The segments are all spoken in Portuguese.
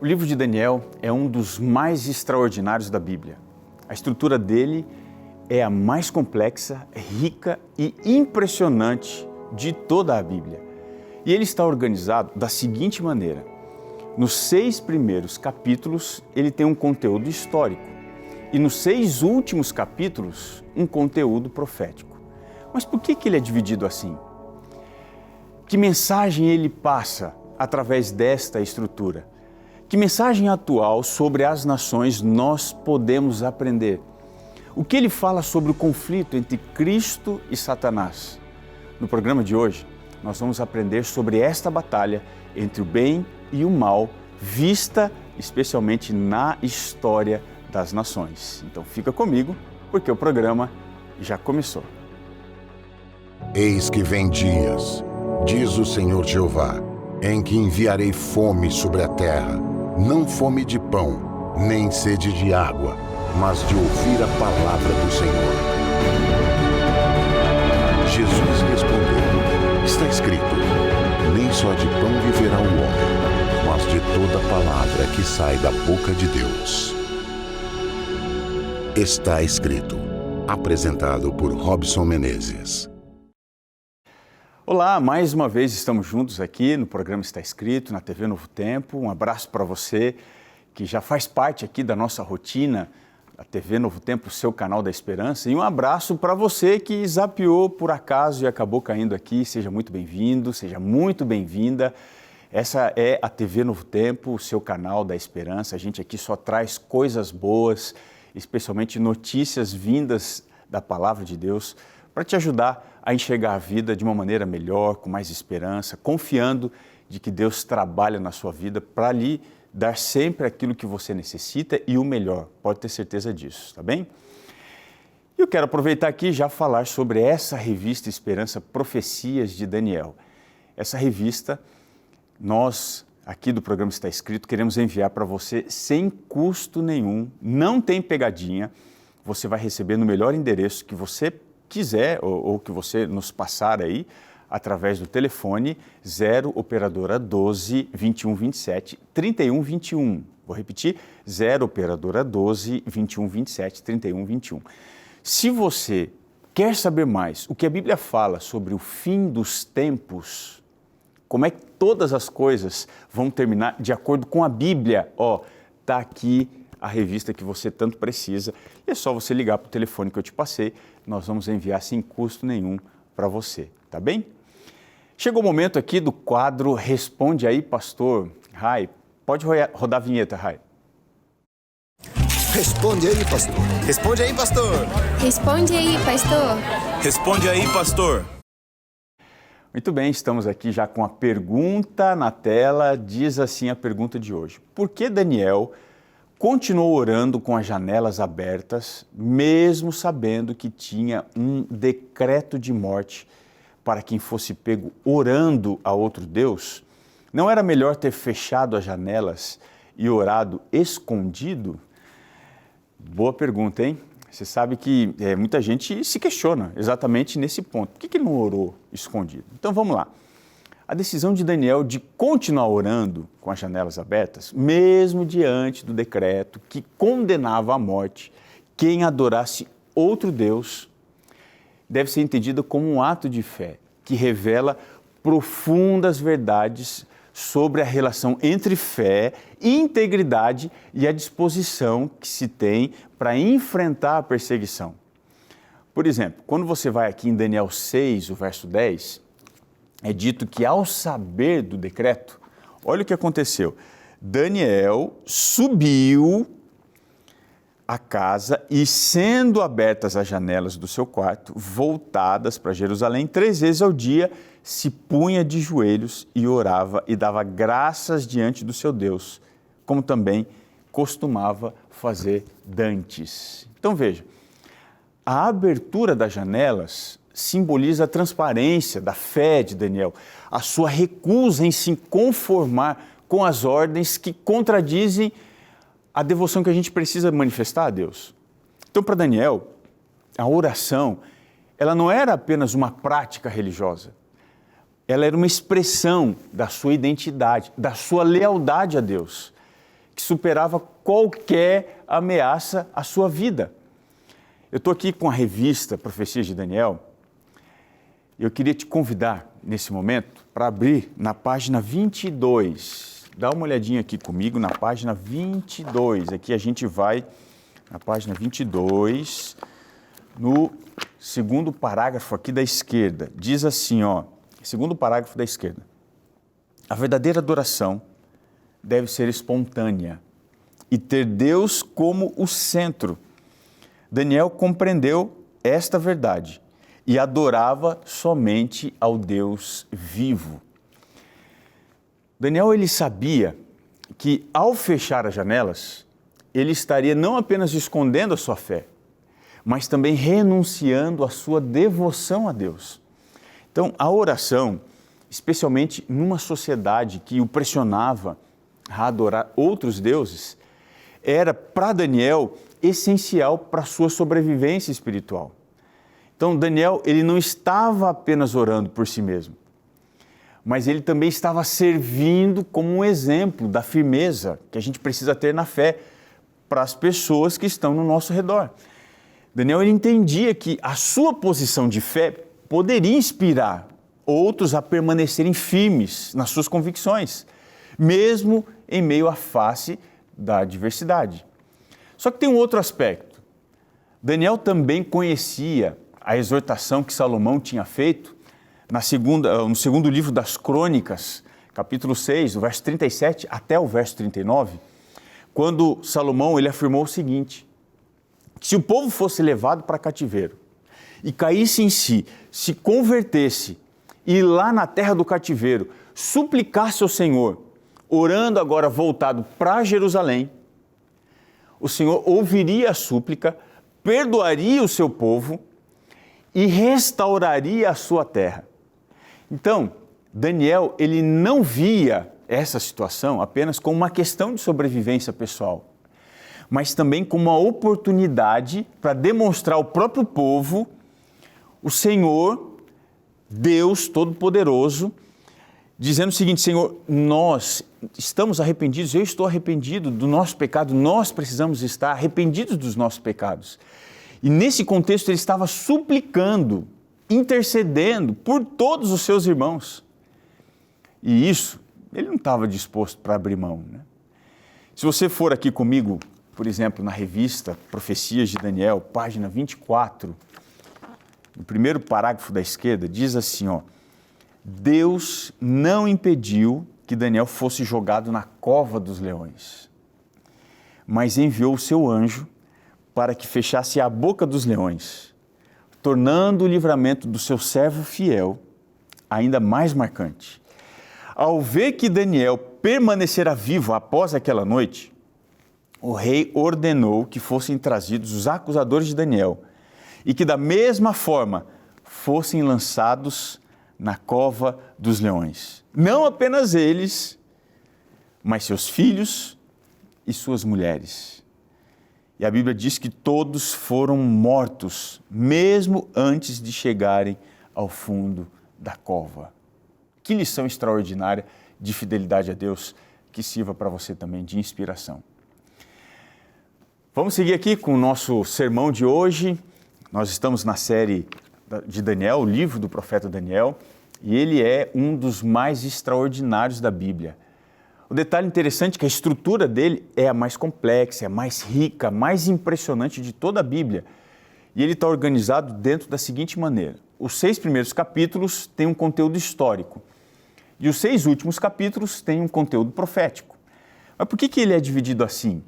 O livro de Daniel é um dos mais extraordinários da Bíblia. A estrutura dele é a mais complexa, rica e impressionante de toda a Bíblia. E ele está organizado da seguinte maneira: nos 6 primeiros capítulos, ele tem um conteúdo histórico e nos 6 últimos capítulos, um conteúdo profético. Mas por que ele é dividido assim? Que mensagem ele passa através desta estrutura? Que mensagem atual sobre as nações nós podemos aprender? O que ele fala sobre o conflito entre Cristo e Satanás? No programa de hoje, nós vamos aprender sobre esta batalha entre o bem e o mal, vista especialmente na história das nações. Então fica comigo, porque o programa já começou. Eis que vem dias, diz o Senhor Jeová, em que enviarei fome sobre a terra, não fome de pão, nem sede de água, mas de ouvir a palavra do Senhor. Jesus respondeu: está escrito, nem só de pão viverá o homem, mas de toda palavra que sai da boca de Deus. Está escrito. Apresentado por Robson Menezes. Olá, mais uma vez estamos juntos aqui no programa Está Escrito, na TV Novo Tempo. Um abraço para você que já faz parte aqui da nossa rotina, a TV Novo Tempo, seu canal da esperança. E um abraço para você que zapeou por acaso e acabou caindo aqui. Seja muito bem-vindo, seja muito bem-vinda. Essa é a TV Novo Tempo, o seu canal da esperança. A gente aqui só traz coisas boas, especialmente notícias vindas da Palavra de Deus, para te ajudar a enxergar a vida de uma maneira melhor, com mais esperança, confiando de que Deus trabalha na sua vida para lhe dar sempre aquilo que você necessita e o melhor. Pode ter certeza disso, tá bem? Eu quero aproveitar aqui e já falar sobre essa revista Esperança Profecias de Daniel. Essa revista, nós aqui do programa Está Escrito, queremos enviar para você sem custo nenhum, não tem pegadinha, você vai receber no melhor endereço que você quiser ou que você nos passar aí, através do telefone 0 operadora 12 21 27 31 21. Vou repetir, 0 operadora 12 21 27 31 21. Se você quer saber mais o que a Bíblia fala sobre o fim dos tempos, como é que todas as coisas vão terminar de acordo com a Bíblia, tá aqui a revista que você tanto precisa. E é só você ligar para o telefone que eu te passei, nós vamos enviar sem custo nenhum para você, tá bem? Chegou o momento aqui do quadro Responde aí, Pastor. Rai, pode rodar a vinheta, Rai. Responde aí, pastor. Responde aí, pastor. Responde aí, pastor. Responde aí, pastor. Muito bem, estamos aqui já com a pergunta na tela. Diz assim a pergunta de hoje: por que Daniel continuou orando com as janelas abertas, mesmo sabendo que tinha um decreto de morte para quem fosse pego orando a outro Deus? Não era melhor ter fechado as janelas e orado escondido? Boa pergunta, hein? Você sabe que muita gente se questiona exatamente nesse ponto. Por que ele não orou escondido? Então vamos lá. A decisão de Daniel de continuar orando com as janelas abertas, mesmo diante do decreto que condenava à morte quem adorasse outro Deus, deve ser entendida como um ato de fé que revela profundas verdades sobre a relação entre fé, integridade e a disposição que se tem para enfrentar a perseguição. Por exemplo, quando você vai aqui em Daniel 6, o verso 10, é dito que ao saber do decreto, olha o que aconteceu. Daniel subiu à casa e, sendo abertas as janelas do seu quarto, voltadas para Jerusalém, 3 vezes ao dia, se punha de joelhos e orava e dava graças diante do seu Deus, como também costumava fazer dantes. Então veja, a abertura das janelas simboliza a transparência da fé de Daniel, a sua recusa em se conformar com as ordens que contradizem a devoção que a gente precisa manifestar a Deus. Então, para Daniel, a oração, ela não era apenas uma prática religiosa, ela era uma expressão da sua identidade, da sua lealdade a Deus. que superava qualquer ameaça à sua vida. Eu estou aqui com a revista Profecias de Daniel e eu queria te convidar, nesse momento, para abrir na página 22. Dá uma olhadinha aqui comigo na página 22. Aqui a gente vai na página 22, no segundo parágrafo aqui da esquerda. Diz assim, segundo parágrafo da esquerda. A verdadeira adoração deve ser espontânea e ter Deus como o centro. Daniel compreendeu esta verdade e adorava somente ao Deus vivo. Daniel, ele sabia que ao fechar as janelas, ele estaria não apenas escondendo a sua fé, mas também renunciando à sua devoção a Deus. Então, a oração, especialmente numa sociedade que o pressionava a adorar outros deuses, era para Daniel essencial para a sua sobrevivência espiritual. Então, Daniel, ele não estava apenas orando por si mesmo, mas ele também estava servindo como um exemplo da firmeza que a gente precisa ter na fé para as pessoas que estão no nosso redor. Daniel, ele entendia que a sua posição de fé poderia inspirar outros a permanecerem firmes nas suas convicções, mesmo em meio à face da adversidade. Só que tem um outro aspecto. Daniel também conhecia a exortação que Salomão tinha feito no segundo livro das Crônicas, capítulo 6, do verso 37 até o verso 39, quando Salomão ele afirmou o seguinte: se o povo fosse levado para cativeiro e caísse em si, se convertesse e lá na terra do cativeiro suplicasse ao Senhor, orando agora voltado para Jerusalém, o Senhor ouviria a súplica, perdoaria o seu povo e restauraria a sua terra. Então, Daniel, ele não via essa situação apenas como uma questão de sobrevivência pessoal, mas também como uma oportunidade para demonstrar ao próprio povo o Senhor, Deus Todo-Poderoso, dizendo o seguinte: Senhor, nós estamos arrependidos, eu estou arrependido do nosso pecado, nós precisamos estar arrependidos dos nossos pecados. E nesse contexto ele estava suplicando, intercedendo por todos os seus irmãos. E isso, ele não estava disposto para abrir mão, né? Se você for aqui comigo, por exemplo, na revista Profecias de Daniel, página 24, no primeiro parágrafo da esquerda, diz assim, Deus não impediu que Daniel fosse jogado na cova dos leões, mas enviou o seu anjo para que fechasse a boca dos leões, tornando o livramento do seu servo fiel ainda mais marcante. Ao ver que Daniel permanecera vivo após aquela noite, o rei ordenou que fossem trazidos os acusadores de Daniel e que da mesma forma fossem lançados na cova dos leões. Não apenas eles, mas seus filhos e suas mulheres. E a Bíblia diz que todos foram mortos, mesmo antes de chegarem ao fundo da cova. Que lição extraordinária de fidelidade a Deus, que sirva para você também de inspiração. Vamos seguir aqui com o nosso sermão de hoje. Nós estamos na série de Daniel, o livro do profeta Daniel, e ele é um dos mais extraordinários da Bíblia. O detalhe interessante é que a estrutura dele é a mais complexa, é a mais rica, a mais impressionante de toda a Bíblia. E ele está organizado dentro da seguinte maneira: os 6 primeiros capítulos têm um conteúdo histórico e os 6 últimos capítulos têm um conteúdo profético. Mas por que ele é dividido assim?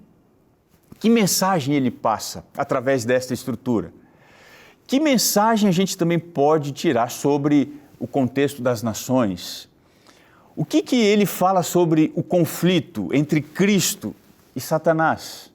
Que mensagem ele passa através desta estrutura? Que mensagem a gente também pode tirar sobre o contexto das nações? O que ele fala sobre o conflito entre Cristo e Satanás?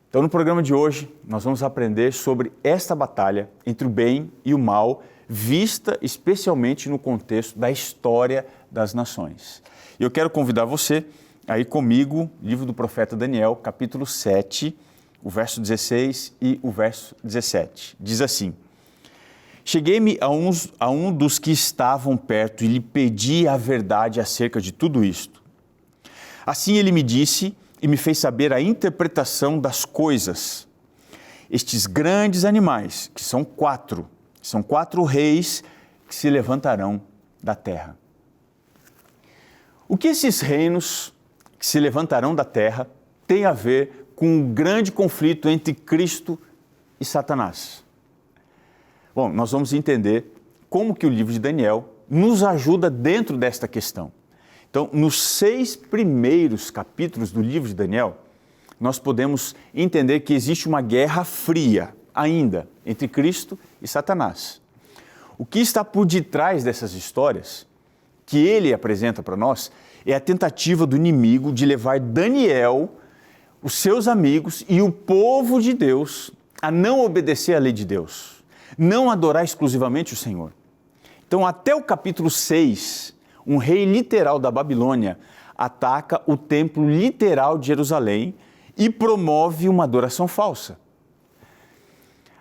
Então, no programa de hoje, nós vamos aprender sobre esta batalha entre o bem e o mal, vista especialmente no contexto da história das nações. E eu quero convidar você a ir comigo, livro do profeta Daniel, capítulo 7, o verso 16 e o verso 17. Diz assim: cheguei-me a um dos que estavam perto e lhe pedi a verdade acerca de tudo isto. Assim ele me disse e me fez saber a interpretação das coisas. Estes grandes animais, que são quatro reis que se levantarão da terra. O que esses reinos que se levantarão da terra têm a ver com um grande conflito entre Cristo e Satanás? Bom, nós vamos entender como que o livro de Daniel nos ajuda dentro desta questão. Então, nos 6 primeiros capítulos do livro de Daniel, nós podemos entender que existe uma guerra fria ainda entre Cristo e Satanás. O que está por detrás dessas histórias, que ele apresenta para nós, é a tentativa do inimigo de levar Daniel, os seus amigos e o povo de Deus a não obedecer à lei de Deus, não adorar exclusivamente o Senhor. Então, até o capítulo 6, um rei literal da Babilônia ataca o templo literal de Jerusalém e promove uma adoração falsa.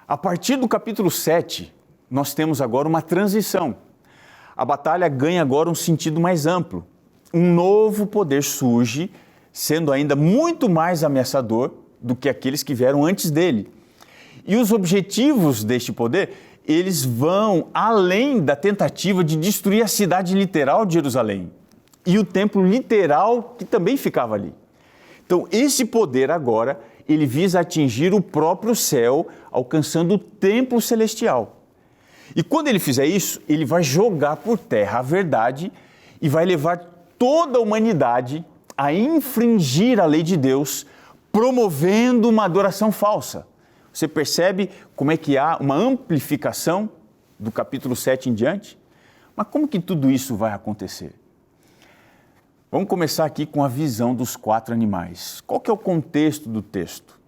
A partir do capítulo 7, nós temos agora uma transição. A batalha ganha agora um sentido mais amplo. Um novo poder surge, sendo ainda muito mais ameaçador do que aqueles que vieram antes dele. E os objetivos deste poder, eles vão além da tentativa de destruir a cidade literal de Jerusalém e o templo literal que também ficava ali. Então, esse poder agora, ele visa atingir o próprio céu, alcançando o templo celestial. E quando ele fizer isso, ele vai jogar por terra a verdade e vai levar toda a humanidade a infringir a lei de Deus, promovendo uma adoração falsa. Você percebe como é que há uma amplificação do capítulo 7 em diante? Mas como que tudo isso vai acontecer? Vamos começar aqui com a visão dos 4 animais. Qual que é o contexto do texto?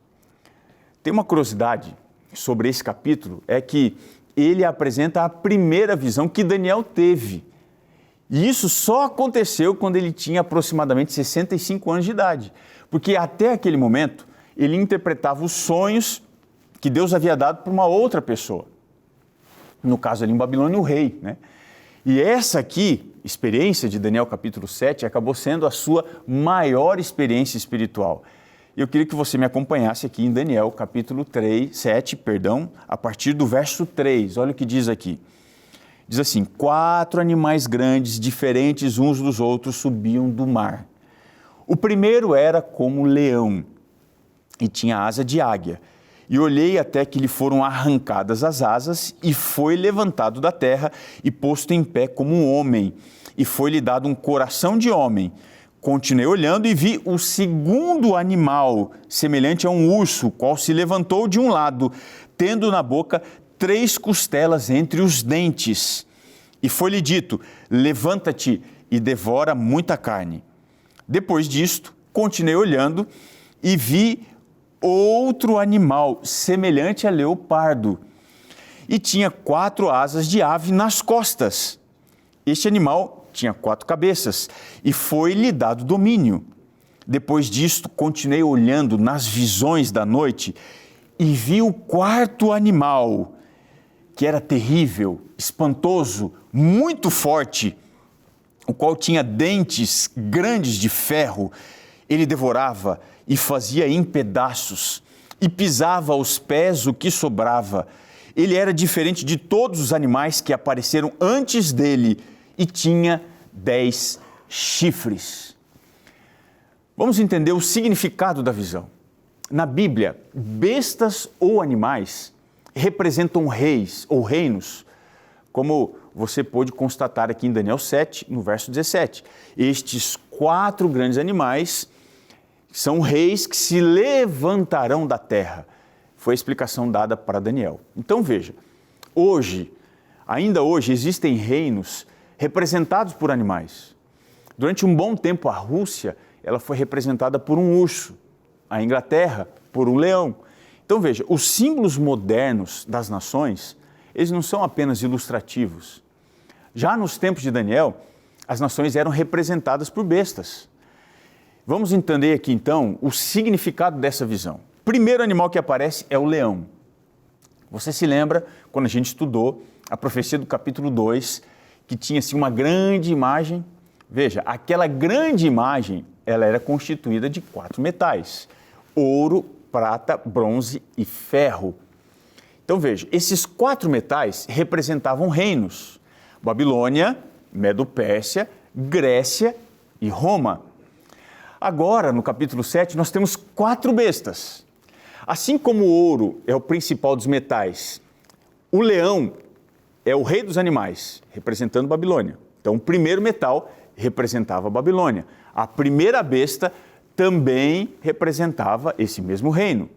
Tem uma curiosidade sobre esse capítulo, é que ele apresenta a primeira visão que Daniel teve. E isso só aconteceu quando ele tinha aproximadamente 65 anos de idade. Porque até aquele momento, ele interpretava os sonhos que Deus havia dado para uma outra pessoa. No caso ali em Babilônia, o rei, né? E essa aqui, experiência de Daniel capítulo 7, acabou sendo a sua maior experiência espiritual. Eu queria que você me acompanhasse aqui em Daniel capítulo 7, a partir do verso 3. Olha o que diz aqui. Diz assim: 4 animais grandes, diferentes uns dos outros, subiam do mar. O primeiro era como leão e tinha asa de águia. E olhei até que lhe foram arrancadas as asas e foi levantado da terra e posto em pé como um homem. E foi-lhe dado um coração de homem. Continuei olhando e vi o segundo animal, semelhante a um urso, o qual se levantou de um lado, tendo na boca 3 costelas entre os dentes. E foi-lhe dito: levanta-te e devora muita carne. Depois disto, continuei olhando e vi outro animal, semelhante a leopardo, e tinha 4 asas de ave nas costas. Este animal tinha 4 cabeças, e foi-lhe dado domínio. Depois disto, continuei olhando nas visões da noite, e vi o 4º animal, que era terrível, espantoso, muito forte, o qual tinha dentes grandes de ferro. Ele devorava e fazia em pedaços, e pisava aos pés o que sobrava. Ele era diferente de todos os animais que apareceram antes dele, e tinha 10 chifres. Vamos entender o significado da visão. Na Bíblia, bestas ou animais representam reis ou reinos, como você pôde constatar aqui em Daniel 7, no verso 17. Estes 4 grandes animais são reis que se levantarão da terra. Foi a explicação dada para Daniel. Então veja, ainda hoje, existem reinos representados por animais. Durante um bom tempo, a Rússia, ela foi representada por um urso, a Inglaterra por um leão. Então veja, os símbolos modernos das nações, eles não são apenas ilustrativos. Já nos tempos de Daniel, as nações eram representadas por bestas. Vamos entender aqui então o significado dessa visão. O primeiro animal que aparece é o leão. Você se lembra quando a gente estudou a profecia do capítulo 2, que tinha assim uma grande imagem? Veja, aquela grande imagem ela era constituída de 4 metais: ouro, prata, bronze e ferro. Então veja, esses 4 metais representavam reinos: Babilônia, Medo-Pérsia, Grécia e Roma. Agora, no capítulo 7, nós temos 4 bestas. Assim como o ouro é o principal dos metais, o leão é o rei dos animais, representando Babilônia. Então, o primeiro metal representava a Babilônia. A primeira besta também representava esse mesmo reino.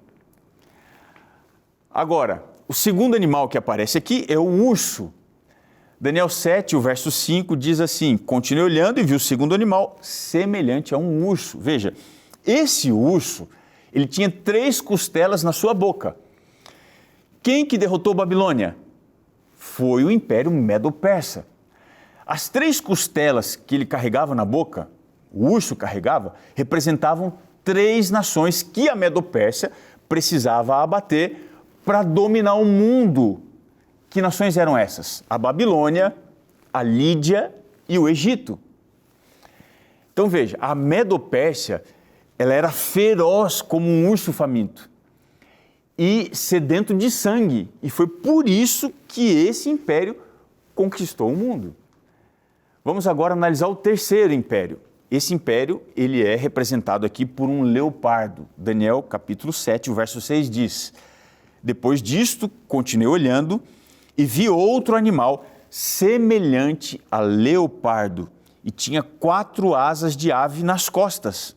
Agora, o segundo animal que aparece aqui é o urso. Daniel 7, o verso 5 diz assim: continuei olhando e vi o segundo animal semelhante a um urso. Veja, esse urso, ele tinha 3 costelas na sua boca. Quem que derrotou Babilônia? Foi o Império Medo-Persa. As 3 costelas que ele carregava na boca, o urso carregava, representavam 3 nações que a Medo-Pérsia precisava abater para dominar o mundo. Que nações eram essas? A Babilônia, a Lídia e o Egito. Então veja, a Medo-Pérsia, ela era feroz como um urso faminto e sedento de sangue. E foi por isso que esse império conquistou o mundo. Vamos agora analisar o terceiro império. Esse império, ele é representado aqui por um leopardo. Daniel, capítulo 7, o verso 6 diz: depois disto, continuei olhando e vi outro animal semelhante a leopardo e tinha 4 asas de ave nas costas.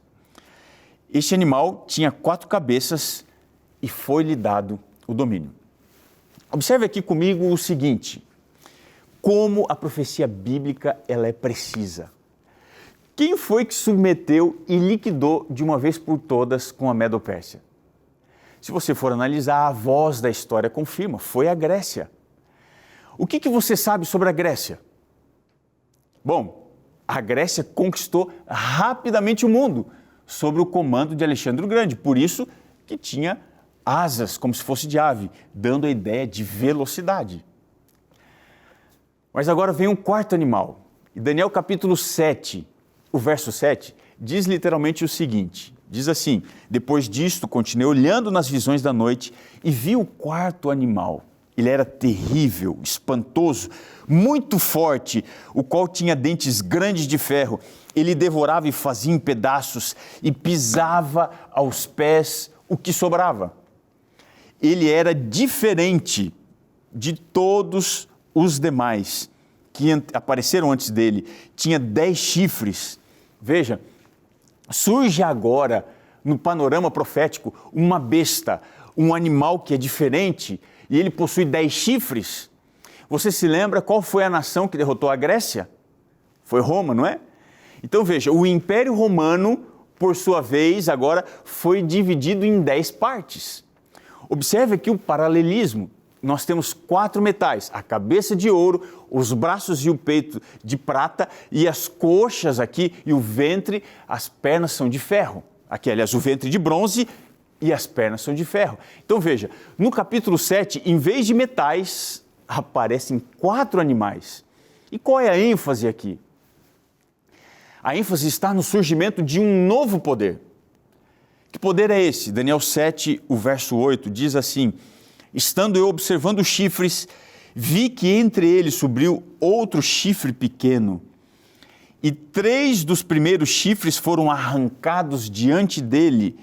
Este animal tinha 4 cabeças e foi-lhe dado o domínio. Observe aqui comigo o seguinte: como a profecia bíblica ela é precisa. Quem foi que submeteu e liquidou de uma vez por todas com a Medo-Pérsia? Se você for analisar, a voz da história confirma, foi a Grécia. O que você sabe sobre a Grécia? Bom, a Grécia conquistou rapidamente o mundo sob o comando de Alexandre o Grande, por isso que tinha asas como se fosse de ave, dando a ideia de velocidade. Mas agora vem um quarto animal. E Daniel capítulo 7, o verso 7, diz literalmente o seguinte, diz assim: depois disto, continuei olhando nas visões da noite e vi o quarto animal. Ele era terrível, espantoso, muito forte, o qual tinha dentes grandes de ferro. Ele devorava e fazia em pedaços e pisava aos pés o que sobrava. Ele era diferente de todos os demais que apareceram antes dele. Tinha 10 chifres. Veja, surge agora no panorama profético uma besta, um animal que é diferente, e ele possui 10 chifres. Você se lembra qual foi a nação que derrotou a Grécia? Foi Roma, não é? Então veja, o Império Romano, por sua vez, agora foi dividido em 10 partes. Observe aqui o paralelismo. Nós temos 4 metais, a cabeça de ouro, os braços e o peito de prata e as coxas aqui e o ventre, as pernas são de ferro. Aqui, aliás, o ventre de bronze e as pernas são de ferro. Então veja, no capítulo 7, em vez de metais, aparecem 4 animais. E qual é a ênfase aqui? A ênfase está no surgimento de um novo poder. Que poder é esse? Daniel 7, o verso 8, diz assim: estando eu observando os chifres, vi que entre eles subiu outro chifre pequeno, e 3 dos primeiros chifres foram arrancados diante dele.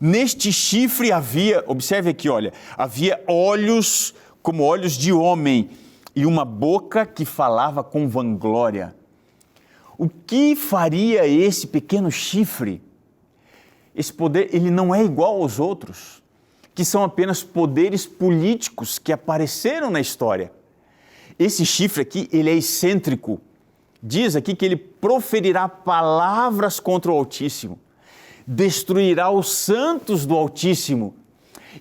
Neste chifre havia, observe aqui, olha, havia olhos como olhos de homem e uma boca que falava com vanglória. O que faria esse pequeno chifre? Esse poder, ele não é igual aos outros, que são apenas poderes políticos que apareceram na história. Esse chifre aqui, ele é excêntrico. Diz aqui que ele proferirá palavras contra o Altíssimo, destruirá os santos do Altíssimo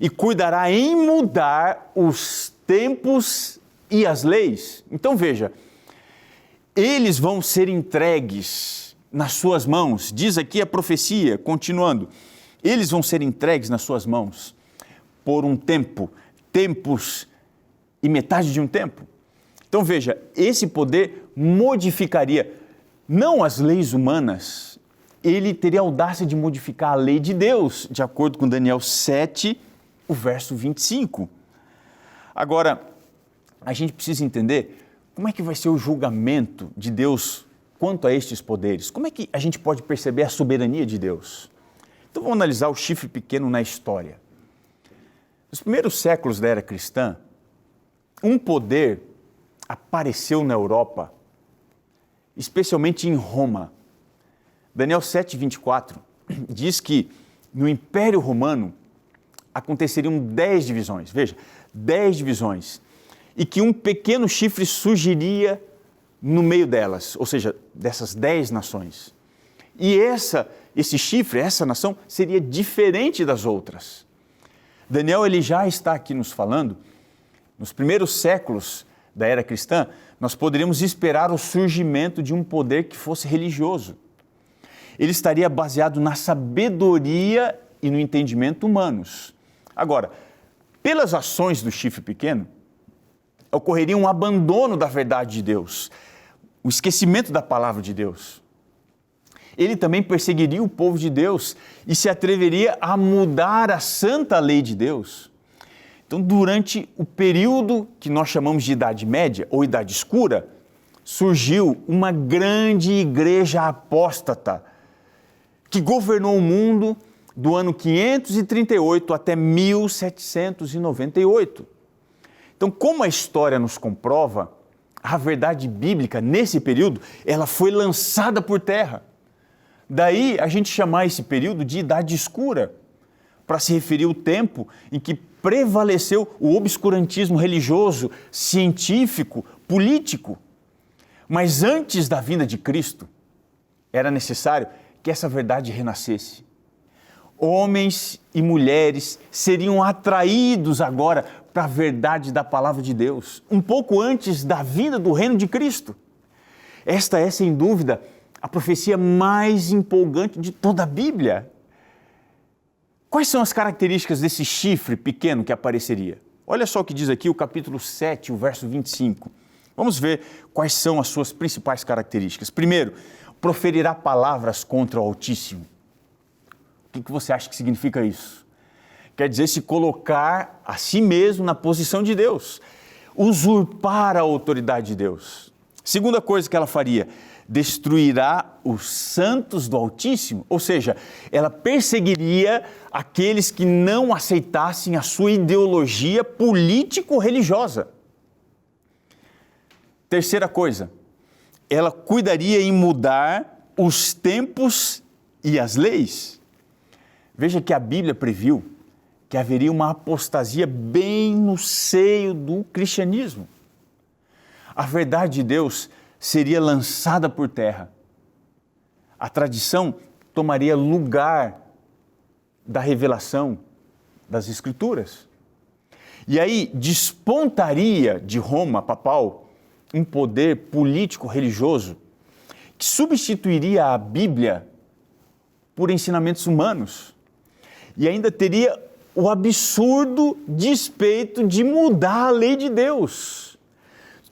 e cuidará em mudar os tempos e as leis. Então veja, eles vão ser entregues nas suas mãos. Diz aqui a profecia, continuando, eles vão ser entregues nas suas mãos por um tempo, tempos e metade de um tempo. Então veja, esse poder modificaria não as leis humanas, ele teria a audácia de modificar a lei de Deus, de acordo com Daniel 7, o verso 25. Agora, a gente precisa entender como é que vai ser o julgamento de Deus quanto a estes poderes. Como é que a gente pode perceber a soberania de Deus? Então vamos analisar o chifre pequeno na história. Nos primeiros séculos da era cristã, um poder apareceu na Europa, especialmente em Roma. Daniel 7, 24 diz que no Império Romano aconteceriam 10 divisões, veja, 10 divisões, e que um pequeno chifre surgiria no meio delas, ou seja, dessas 10 nações. E esse chifre, essa nação, seria diferente das outras. Daniel ele já está aqui nos falando, nos primeiros séculos da era cristã, nós poderíamos esperar o surgimento de um poder que fosse religioso. Ele estaria baseado na sabedoria e no entendimento humanos. Agora, pelas ações do chifre pequeno, ocorreria um abandono da verdade de Deus, o esquecimento da palavra de Deus. Ele também perseguiria o povo de Deus e se atreveria a mudar a santa lei de Deus. Então, durante o período que nós chamamos de Idade Média ou Idade Escura, surgiu uma grande igreja apóstata que governou o mundo do ano 538 até 1798. Então, como a história nos comprova, a verdade bíblica nesse período, ela foi lançada por terra. Daí a gente chamar esse período de Idade Escura, para se referir ao tempo em que prevaleceu o obscurantismo religioso, científico, político. Mas antes da vinda de Cristo, era necessário que essa verdade renascesse. Homens e mulheres seriam atraídos agora para a verdade da palavra de Deus, um pouco antes da vinda do reino de Cristo. Esta é, sem dúvida, a profecia mais empolgante de toda a Bíblia. Quais são as características desse chifre pequeno que apareceria? Olha só o que diz aqui o capítulo 7, o verso 25. Vamos ver quais são as suas principais características. Primeiro, proferirá palavras contra o Altíssimo. O que você acha que significa isso? Quer dizer, se colocar a si mesmo na posição de Deus, usurpar a autoridade de Deus. Segunda coisa que ela faria, destruirá os santos do Altíssimo, ou seja, ela perseguiria aqueles que não aceitassem a sua ideologia político-religiosa. Terceira coisa, ela cuidaria em mudar os tempos e as leis. Veja que a Bíblia previu que haveria uma apostasia bem no seio do cristianismo. A verdade de Deus seria lançada por terra. A tradição tomaria lugar da revelação das Escrituras. E aí despontaria de Roma papal um poder político-religioso que substituiria a Bíblia por ensinamentos humanos. E ainda teria o absurdo despeito de mudar a lei de Deus.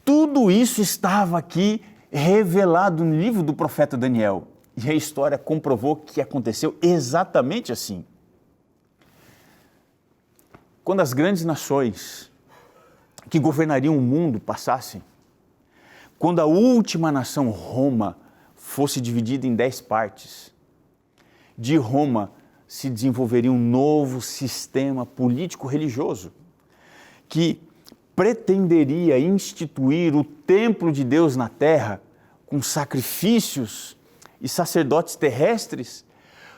Tudo isso estava aqui revelado no livro do profeta Daniel. E a história comprovou que aconteceu exatamente assim. Quando as grandes nações que governariam o mundo passassem, quando a última nação, Roma, fosse dividida em 10 partes, de Roma se desenvolveria um novo sistema político-religioso que pretenderia instituir o templo de Deus na terra com sacrifícios e sacerdotes terrestres,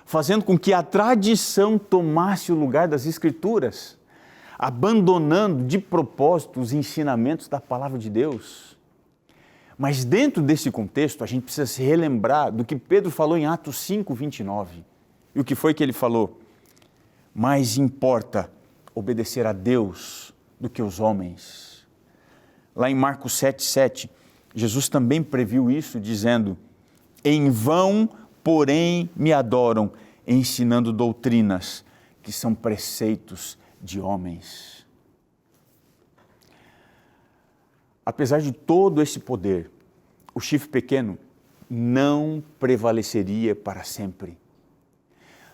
fazendo com que a tradição tomasse o lugar das Escrituras, abandonando de propósito os ensinamentos da palavra de Deus. Mas dentro desse contexto, a gente precisa se relembrar do que Pedro falou em Atos 5, 29. E o que foi que ele falou? Mais importa obedecer a Deus do que os homens. Lá em Marcos 7, 7, Jesus também previu isso, dizendo: em vão, porém, me adoram, ensinando doutrinas que são preceitos de homens. Apesar de todo esse poder, o chifre pequeno não prevaleceria para sempre.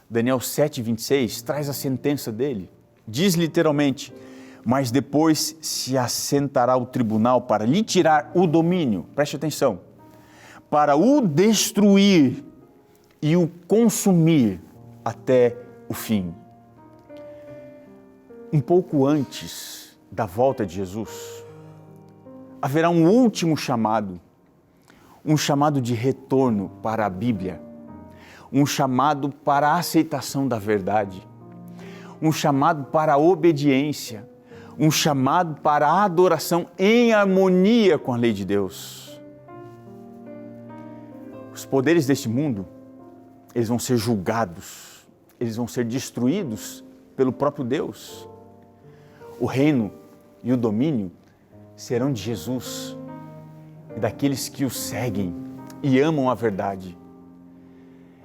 Daniel 7:26 traz a sentença dele. Diz literalmente: mas depois se assentará o tribunal para lhe tirar o domínio, preste atenção, para o destruir e o consumir até o fim. Um pouco antes da volta de Jesus, haverá um último chamado, um chamado de retorno para a Bíblia, um chamado para a aceitação da verdade, um chamado para a obediência, um chamado para a adoração em harmonia com a lei de Deus. Os poderes deste mundo, eles vão ser julgados, eles vão ser destruídos pelo próprio Deus. O reino e o domínio serão de Jesus e daqueles que o seguem e amam a verdade.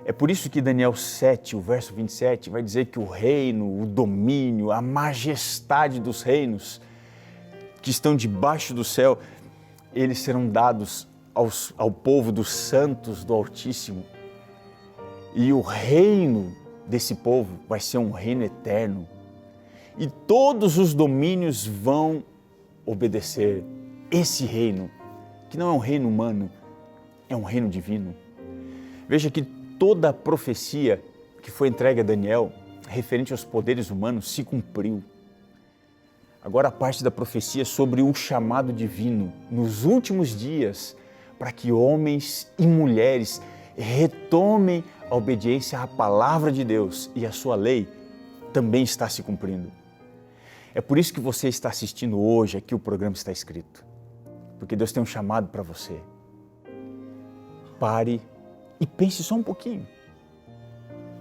É por isso que Daniel 7, o verso 27, vai dizer que o reino, o domínio, a majestade dos reinos que estão debaixo do céu, eles serão dados ao povo dos santos do Altíssimo. E o reino desse povo vai ser um reino eterno. E todos os domínios vão obedecer esse reino, que não é um reino humano, é um reino divino. Veja que toda a profecia que foi entregue a Daniel, referente aos poderes humanos, se cumpriu. Agora a parte da profecia sobre o chamado divino nos últimos dias, para que homens e mulheres retomem a obediência à palavra de Deus e à sua lei, também está se cumprindo. É por isso que você está assistindo hoje, aqui o programa está escrito. Porque Deus tem um chamado para você. Pare e pense só um pouquinho.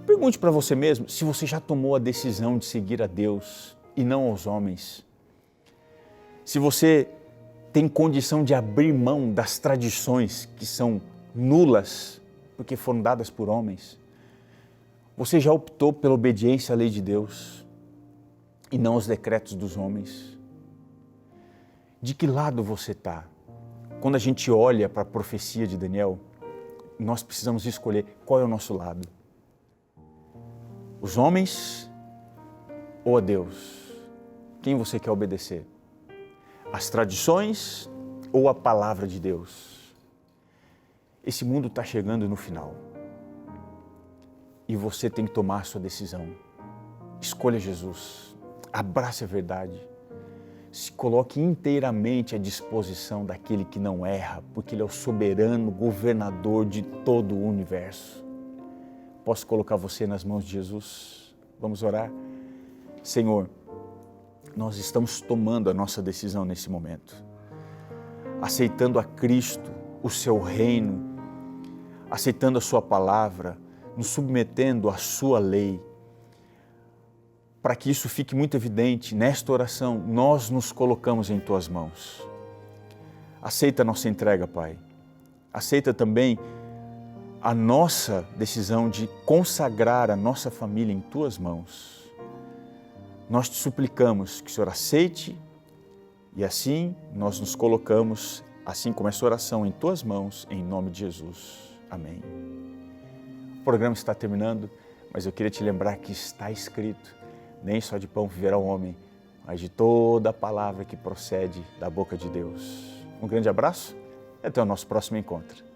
Pergunte para você mesmo se você já tomou a decisão de seguir a Deus e não aos homens. Se você tem condição de abrir mão das tradições que são nulas, porque foram dadas por homens. Você já optou pela obediência à lei de Deus e não aos decretos dos homens? De que lado você está? Quando a gente olha para a profecia de Daniel, nós precisamos escolher qual é o nosso lado. Os homens ou a Deus? Quem você quer obedecer? As tradições ou a palavra de Deus? Esse mundo está chegando no final. E você tem que tomar a sua decisão. Escolha Jesus. Abrace a verdade. Se coloque inteiramente à disposição daquele que não erra, porque Ele é o soberano governador de todo o universo. Posso colocar você nas mãos de Jesus? Vamos orar? Senhor, nós estamos tomando a nossa decisão nesse momento, aceitando a Cristo, o seu reino, aceitando a sua palavra, nos submetendo à sua lei. Para que isso fique muito evidente, nesta oração, nós nos colocamos em Tuas mãos. Aceita a nossa entrega, Pai. Aceita também a nossa decisão de consagrar a nossa família em Tuas mãos. Nós te suplicamos que o Senhor aceite e assim nós nos colocamos, assim como essa oração, em Tuas mãos, em nome de Jesus. Amém. O programa está terminando, mas eu queria te lembrar que está escrito: nem só de pão viverá o homem, mas de toda a palavra que procede da boca de Deus. Um grande abraço e até o nosso próximo encontro.